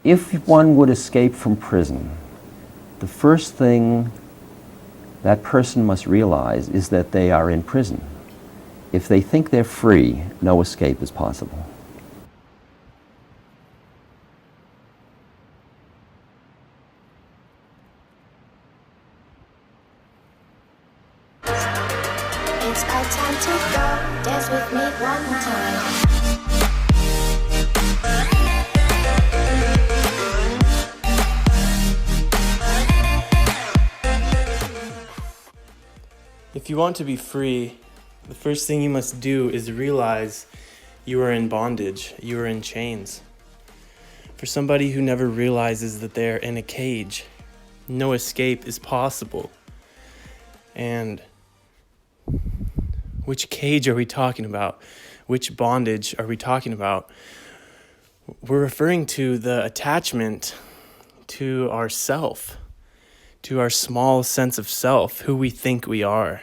If one would escape from prison, the first thing that person must realize is that they are in prison. If they think they're free, no escape is possible. It's our time to go. Dance with me one more time. If you want to be free, the first thing you must do is realize you are in bondage, you are in chains. For somebody who never realizes that they're in a cage, no escape is possible. And which cage are we talking about? Which bondage are we talking about? We're referring to the attachment to ourself, to our small sense of self, who we think we are.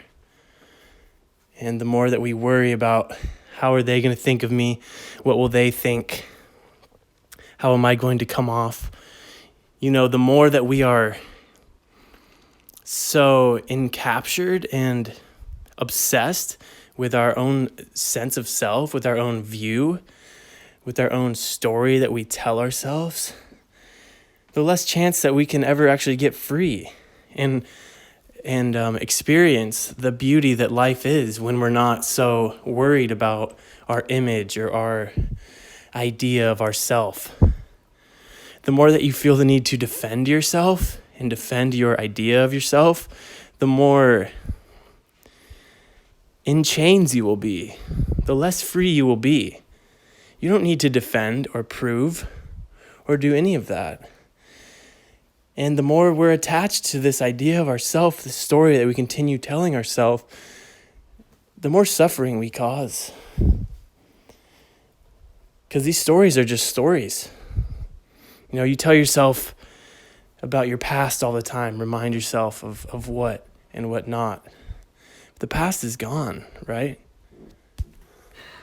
And the more that we worry about how are they going to think of me, what will they think, how am I going to come off, the more that we are so encaptured and obsessed with our own sense of self, with our own view, with our own story that we tell ourselves, the less chance that we can ever actually get free and experience the beauty that life is when we're not so worried about our image or our idea of ourself. The more that you feel the need to defend yourself and defend your idea of yourself, the more in chains you will be, the less free you will be. You don't need to defend or prove or do any of that. And the more we're attached to this idea of ourself, the story that we continue telling ourselves, the more suffering we cause. Because these stories are just stories. You tell yourself about your past all the time, remind yourself of what and what not. The past is gone, right?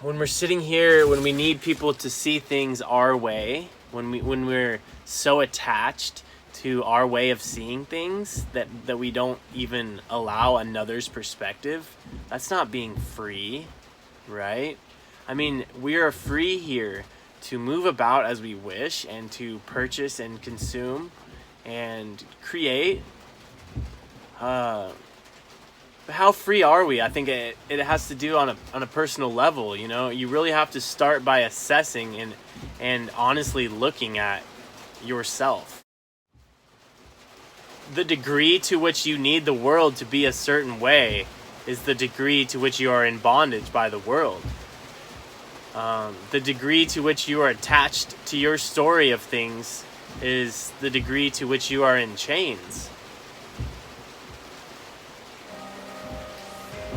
When we're sitting here, when we need people to see things our way, when we're so attached to our way of seeing things that we don't even allow another's perspective, that's not being free, right? I mean, we are free here to move about as we wish and to purchase and consume and create. But how free are we? I think it has to do on a personal level, You really have to start by assessing and honestly looking at yourself. The degree to which you need the world to be a certain way is the degree to which you are in bondage by the world. The degree to which you are attached to your story of things is the degree to which you are in chains.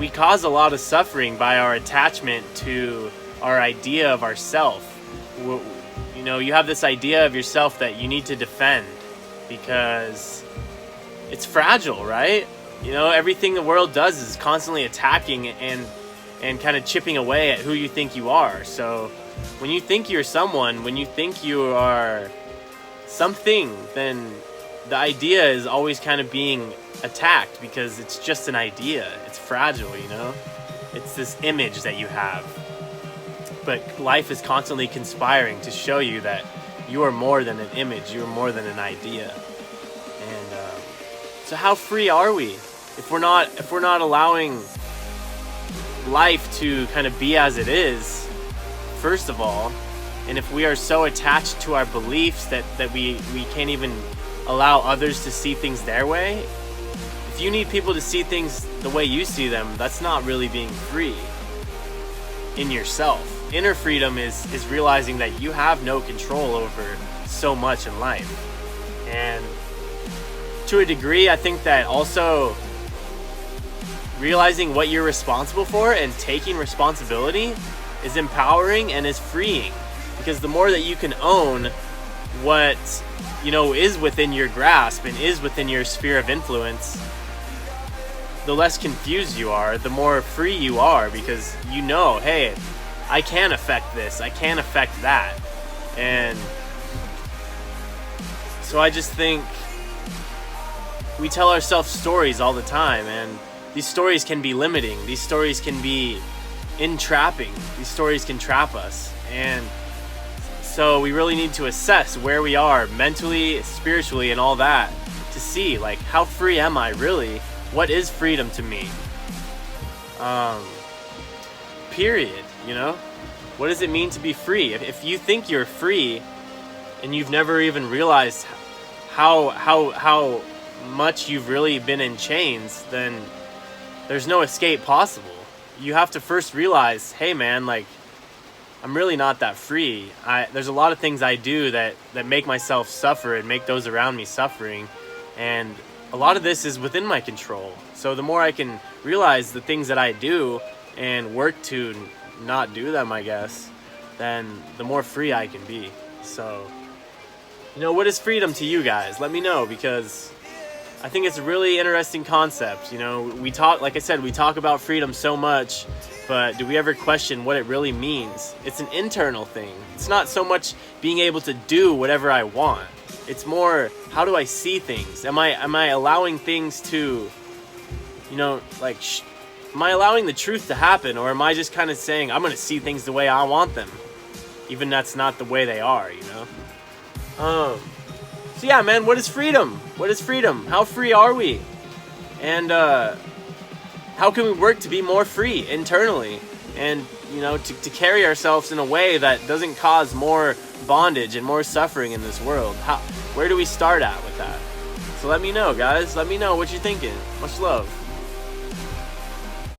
We cause a lot of suffering by our attachment to our idea of ourself. You have this idea of yourself that you need to defend because it's fragile, right? Everything the world does is constantly attacking and kind of chipping away at who you think you are. So when you think you're someone, when you think you are something, then the idea is always kind of being attacked because it's just an idea. It's fragile, It's this image that you have. But life is constantly conspiring to show you that you are more than an image, you are more than an idea. So how free are we if we're not allowing life to kind of be as it is, first of all, and if we are so attached to our beliefs that we can't even allow others to see things their way? If you need people to see things the way you see them, that's not really being free in yourself. Inner freedom is realizing that you have no control over so much in life. And to a degree, I think that also realizing what you're responsible for and taking responsibility is empowering and is freeing. Because the more that you can own what, is within your grasp and is within your sphere of influence, the less confused you are, the more free you are, because hey, I can affect this, I can affect that. And So I just think we tell ourselves stories all the time, and these stories can be limiting. These stories can be entrapping. These stories can trap us. And so we really need to assess where we are mentally, spiritually, and all that to see, like, how free am I really? What is freedom to me? Period, you know? What does it mean to be free? If you think you're free and you've never even realized how much you've really been in chains, then there's no escape possible. You have to first realize, hey man, like, I'm really not that free. There's a lot of things I do that make myself suffer and make those around me suffering, and a lot of this is within my control. So the more I can realize the things that I do and work to not do them, I guess, then the more free I can be. So, you know, what is freedom to you guys? Let me know, because I think it's a really interesting concept. You know, we talk about freedom so much, but do we ever question what it really means? It's an internal thing. It's not so much being able to do whatever I want. It's more, how do I see things? Am I allowing things to, you know, like, am I allowing the truth to happen, or am I just kind of saying, I'm going to see things the way I want them, even that's not the way they are, you know? So yeah, man, what is freedom? What is freedom? How free are we? And how can we work to be more free internally? And, you know, to carry ourselves in a way that doesn't cause more bondage and more suffering in this world? Where do we start at with that? So let me know, guys. Let me know what you're thinking. Much love.